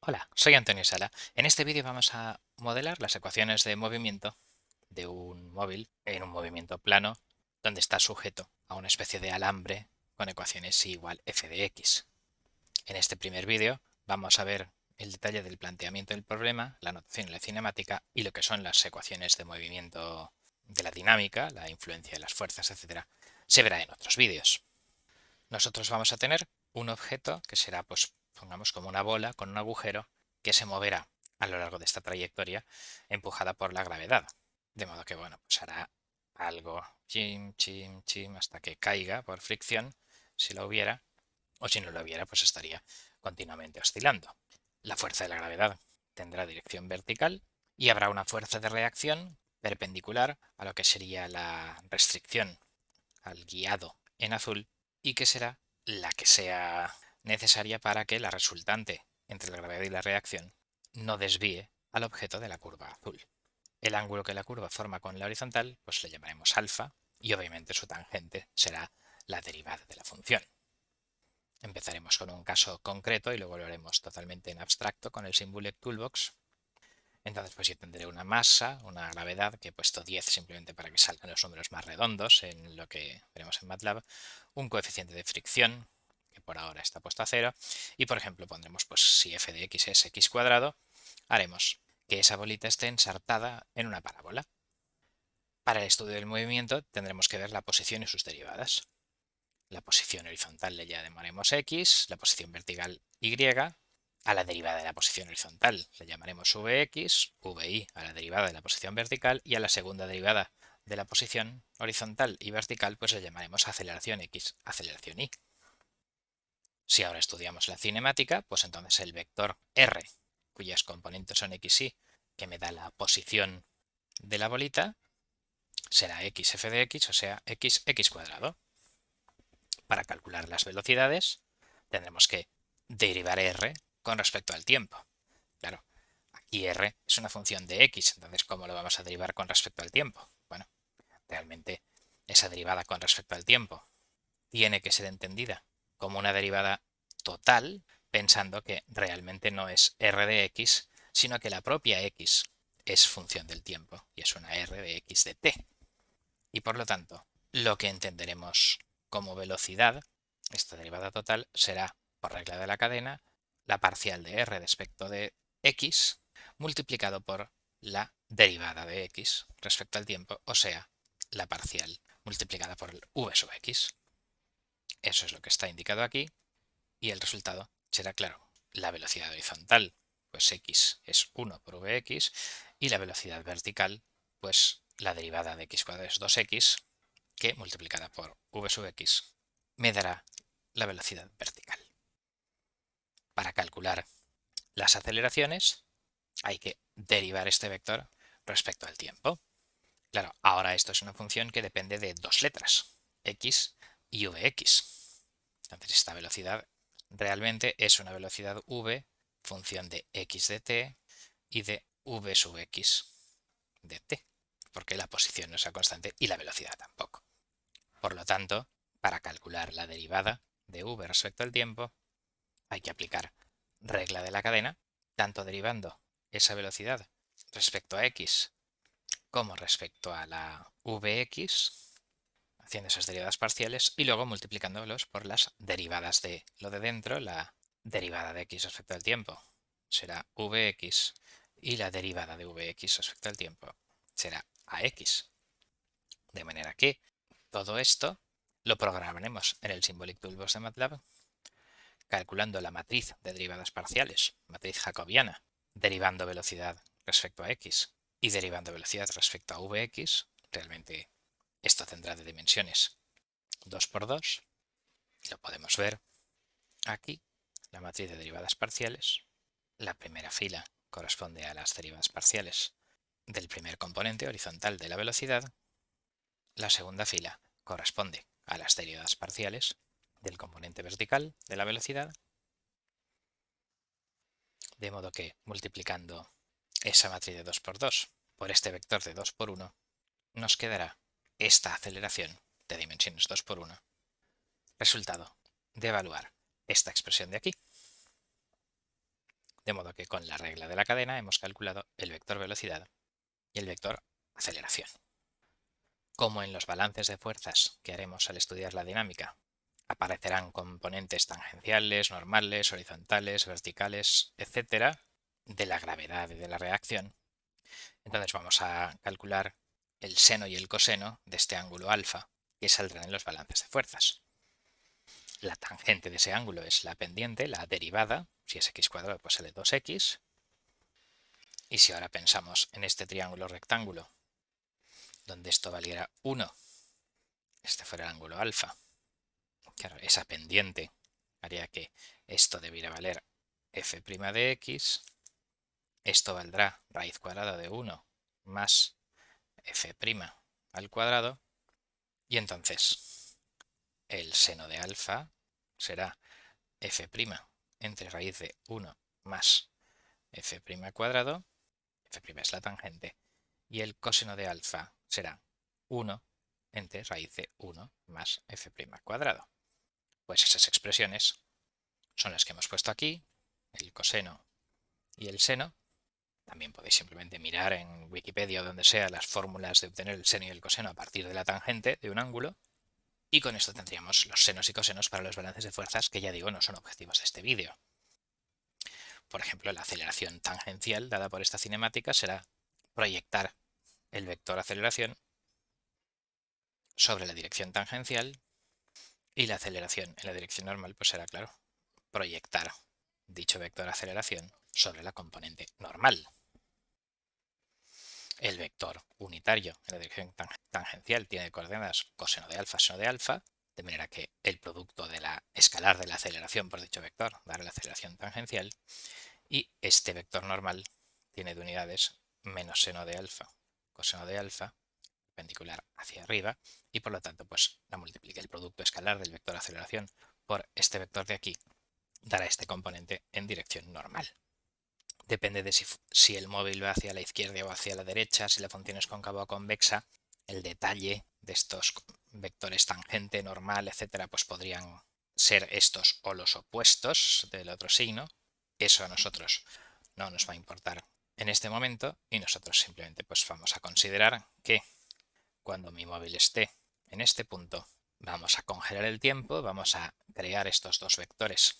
Hola, soy Antonio Sala. En este vídeo vamos a modelar las ecuaciones de movimiento de un móvil en un movimiento plano donde está sujeto a una especie de alambre con ecuaciones y igual f de x. En este primer vídeo vamos a ver el detalle del planteamiento del problema, la notación y la cinemática y lo que son las ecuaciones de movimiento de la dinámica, la influencia de las fuerzas, etc. Se verá en otros vídeos. Nosotros vamos a tener un objeto que será, pues, pongamos como una bola con un agujero que se moverá a lo largo de esta trayectoria empujada por la gravedad. De modo que, bueno, pues hará algo chim, chim, chim hasta que caiga por fricción, si lo hubiera, o si no lo hubiera, pues estaría continuamente oscilando. La fuerza de la gravedad tendrá dirección vertical y habrá una fuerza de reacción perpendicular a lo que sería la restricción al guiado en azul y que será la que sea necesaria para que la resultante entre la gravedad y la reacción no desvíe al objeto de la curva azul. El ángulo que la curva forma con la horizontal pues le llamaremos alfa y obviamente su tangente será la derivada de la función. Empezaremos con un caso concreto y luego lo haremos totalmente en abstracto con el Symbolic Toolbox. Entonces pues yo tendré una masa, una gravedad, que he puesto 10 simplemente para que salgan los números más redondos en lo que veremos en MATLAB, un coeficiente de fricción, que por ahora está puesto a 0, y por ejemplo pondremos, pues si f de x es x cuadrado, haremos que esa bolita esté ensartada en una parábola. Para el estudio del movimiento tendremos que ver la posición y sus derivadas. La posición horizontal le llamaremos x, la posición vertical y, a la derivada de la posición horizontal le llamaremos vx, vi a la derivada de la posición vertical y a la segunda derivada de la posición horizontal y vertical pues le llamaremos aceleración x, aceleración y. Si ahora estudiamos la cinemática, pues entonces el vector r, cuyas componentes son x, y, que me da la posición de la bolita, será x f de x, o sea, x cuadrado. Para calcular las velocidades tendremos que derivar r con respecto al tiempo. Claro, aquí r es una función de x, entonces ¿cómo lo vamos a derivar con respecto al tiempo? Bueno, realmente esa derivada con respecto al tiempo tiene que ser entendida como una derivada total, pensando que realmente no es r de x, sino que la propia x es función del tiempo y es una r de x de t. Y por lo tanto, lo que entenderemos como velocidad, esta derivada total, será, por regla de la cadena, la parcial de r respecto de x multiplicado por la derivada de x respecto al tiempo, o sea, la parcial multiplicada por el v sub x. Eso es lo que está indicado aquí y el resultado será, claro, la velocidad horizontal, pues x es 1 por vx, y la velocidad vertical, pues la derivada de x cuadrado es 2x, que multiplicada por v sub x me dará la velocidad vertical. Para calcular las aceleraciones hay que derivar este vector respecto al tiempo. Claro, ahora esto es una función que depende de dos letras, x y vx. Entonces esta velocidad realmente es una velocidad v función de x de t y de v sub x de t, porque la posición no es la constante y la velocidad tampoco. Por lo tanto, para calcular la derivada de v respecto al tiempo, hay que aplicar regla de la cadena, tanto derivando esa velocidad respecto a x como respecto a la vx, haciendo esas derivadas parciales y luego multiplicándolos por las derivadas de lo de dentro, la derivada de x respecto al tiempo será vx y la derivada de vx respecto al tiempo será ax. De manera que todo esto lo programaremos en el Symbolic Toolbox de MATLAB calculando la matriz de derivadas parciales, matriz jacobiana, derivando velocidad respecto a x y derivando velocidad respecto a vx. Realmente esto tendrá de dimensiones 2 por 2. Lo podemos ver aquí, la matriz de derivadas parciales. La primera fila corresponde a las derivadas parciales del primer componente horizontal de la velocidad. La segunda fila corresponde a las derivadas parciales del componente vertical de la velocidad, de modo que multiplicando esa matriz de 2 por 2 por este vector de 2 por 1 nos quedará esta aceleración de dimensiones 2 por 1, resultado de evaluar esta expresión de aquí. De modo que con la regla de la cadena hemos calculado el vector velocidad y el vector aceleración. Como en los balances de fuerzas que haremos al estudiar la dinámica, aparecerán componentes tangenciales, normales, horizontales, verticales, etcétera, de la gravedad y de la reacción. Entonces vamos a calcular el seno y el coseno de este ángulo alfa que saldrán en los balances de fuerzas. La tangente de ese ángulo es la pendiente, la derivada, si es x cuadrado pues sale 2x. Y si ahora pensamos en este triángulo rectángulo, donde esto valiera 1, este fuera el ángulo alfa, claro, esa pendiente haría que esto debiera valer f' de x, esto valdrá raíz cuadrada de 1 más f' al cuadrado, y entonces el seno de alfa será f' entre raíz de 1 más f' cuadrado, f' es la tangente, y el coseno de alfa será 1 entre raíz de 1 más f' cuadrado. Pues esas expresiones son las que hemos puesto aquí, el coseno y el seno. También podéis simplemente mirar en Wikipedia o donde sea las fórmulas de obtener el seno y el coseno a partir de la tangente de un ángulo. Y con esto tendríamos los senos y cosenos para los balances de fuerzas que ya digo no son objetivos de este vídeo. Por ejemplo, la aceleración tangencial dada por esta cinemática será proyectar el vector aceleración sobre la dirección tangencial, y la aceleración en la dirección normal pues será, claro, proyectar dicho vector aceleración sobre la componente normal. El vector unitario en la dirección tangencial tiene coordenadas coseno de alfa, seno de alfa, de manera que el producto de la escalar de la aceleración por dicho vector dará la aceleración tangencial, y este vector normal tiene de unidades menos seno de alfa, coseno de alfa, perpendicular hacia arriba, y por lo tanto pues la multiplica el producto escalar del vector aceleración por este vector de aquí dará este componente en dirección normal. Depende de si el móvil va hacia la izquierda o hacia la derecha, si la función es cóncava o convexa, el detalle de estos vectores tangente, normal, etcétera, pues podrían ser estos o los opuestos del otro signo. Eso a nosotros no nos va a importar en este momento, y nosotros simplemente pues vamos a considerar que cuando mi móvil esté en este punto, vamos a congelar el tiempo, vamos a crear estos dos vectores,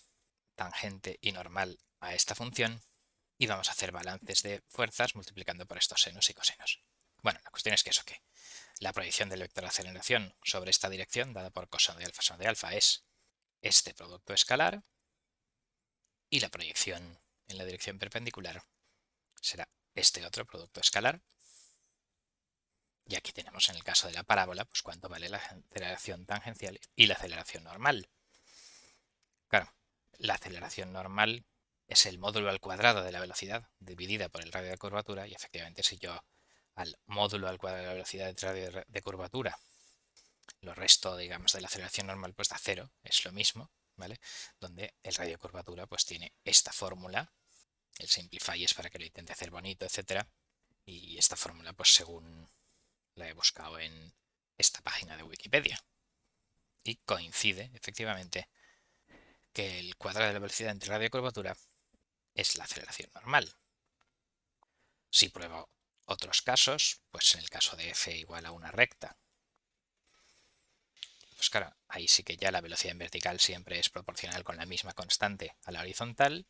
tangente y normal, a esta función, y vamos a hacer balances de fuerzas multiplicando por estos senos y cosenos. Bueno, la cuestión es que eso que la proyección del vector de aceleración sobre esta dirección, dada por coseno de alfa, es este producto escalar, y la proyección en la dirección perpendicular será este otro producto escalar. Y aquí tenemos en el caso de la parábola, pues cuánto vale la aceleración tangencial y la aceleración normal. Claro, la aceleración normal es el módulo al cuadrado de la velocidad dividida por el radio de curvatura, y efectivamente si yo al módulo al cuadrado de la velocidad del radio de curvatura lo resto, digamos, de la aceleración normal, pues da cero, es lo mismo, ¿vale? Donde el radio de curvatura pues tiene esta fórmula, el simplify es para que lo intente hacer bonito, etcétera, y esta fórmula pues según la he buscado en esta página de Wikipedia, y coincide efectivamente que el cuadrado de la velocidad entre radio y curvatura es la aceleración normal. Si pruebo otros casos, pues en el caso de f igual a una recta, pues claro, ahí sí que ya la velocidad en vertical siempre es proporcional con la misma constante a la horizontal,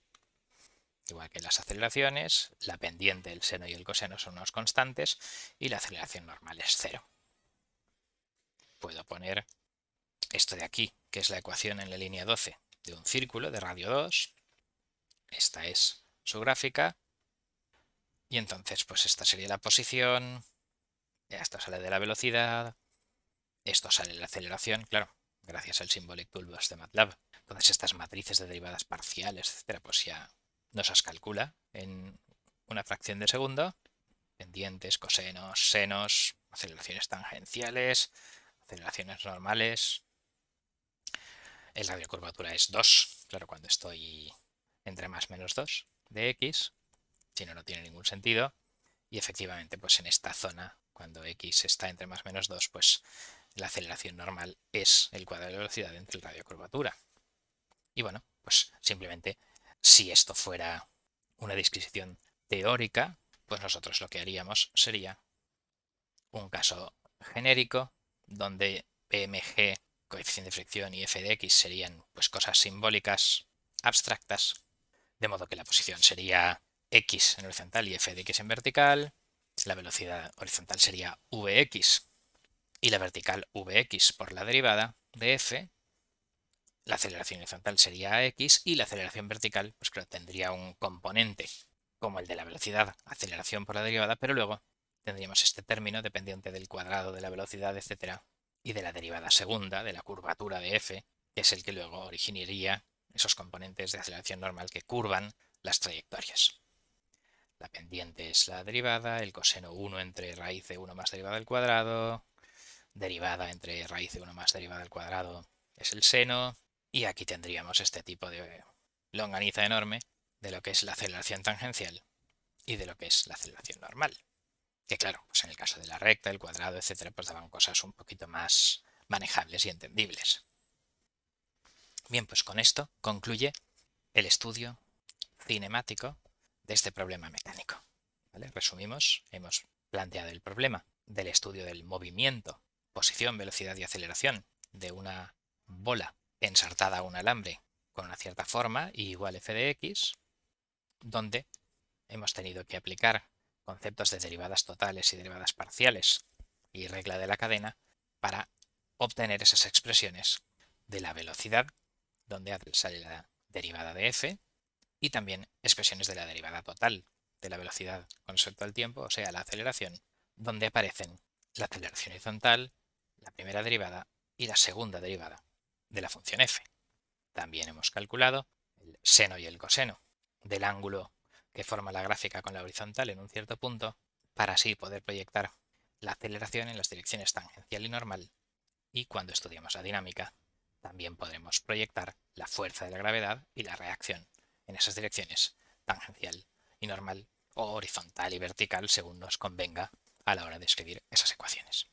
igual que las aceleraciones, la pendiente, el seno y el coseno son unos constantes, y la aceleración normal es cero. Puedo poner esto de aquí, que es la ecuación en la línea 12 de un círculo de radio 2. Esta es su gráfica, y entonces pues esta sería la posición, esto sale de la velocidad, esto sale de la aceleración, claro, gracias al Symbolic Toolbox de MATLAB. Entonces estas matrices de derivadas parciales, etcétera, pues ya nos las calcula en una fracción de segundo. Pendientes, cosenos, senos, aceleraciones tangenciales, aceleraciones normales. El radio de curvatura es 2, claro, cuando estoy entre más menos 2 de x, si no, no tiene ningún sentido. Y efectivamente, pues en esta zona, cuando x está entre más menos 2, pues la aceleración normal es el cuadrado de velocidad entre el radio de curvatura. Y bueno, pues simplemente si esto fuera una disquisición teórica, pues nosotros lo que haríamos sería un caso genérico donde PMG, coeficiente de fricción y f de x serían pues cosas simbólicas abstractas, de modo que la posición sería x en horizontal y f de x en vertical, la velocidad horizontal sería vx y la vertical vx por la derivada de f, la aceleración horizontal sería x y la aceleración vertical pues claro, tendría un componente como el de la velocidad, aceleración por la derivada, pero luego tendríamos este término dependiente del cuadrado de la velocidad, etcétera, y de la derivada segunda, de la curvatura de f, que es el que luego originaría esos componentes de aceleración normal que curvan las trayectorias. La pendiente es la derivada, el coseno 1 entre raíz de 1 más derivada al cuadrado, derivada entre raíz de 1 más derivada al cuadrado es el seno, y aquí tendríamos este tipo de longaniza enorme de lo que es la aceleración tangencial y de lo que es la aceleración normal. Que claro, pues en el caso de la recta, el cuadrado, etcétera, pues daban cosas un poquito más manejables y entendibles. Bien, pues con esto concluye el estudio cinemático de este problema mecánico. ¿Vale? Resumimos, hemos planteado el problema del estudio del movimiento, posición, velocidad y aceleración de una bola ensartada a un alambre con una cierta forma y igual f de x, donde hemos tenido que aplicar conceptos de derivadas totales y derivadas parciales y regla de la cadena para obtener esas expresiones de la velocidad, donde sale la derivada de f, y también expresiones de la derivada total de la velocidad con respecto al tiempo, o sea, la aceleración, donde aparecen la aceleración horizontal, la primera derivada y la segunda derivada de la función f. También hemos calculado el seno y el coseno del ángulo que forma la gráfica con la horizontal en un cierto punto, para así poder proyectar la aceleración en las direcciones tangencial y normal, y cuando estudiamos la dinámica también podremos proyectar la fuerza de la gravedad y la reacción en esas direcciones tangencial y normal o horizontal y vertical según nos convenga a la hora de escribir esas ecuaciones.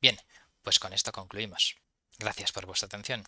Bien, pues con esto concluimos. Gracias por vuestra atención.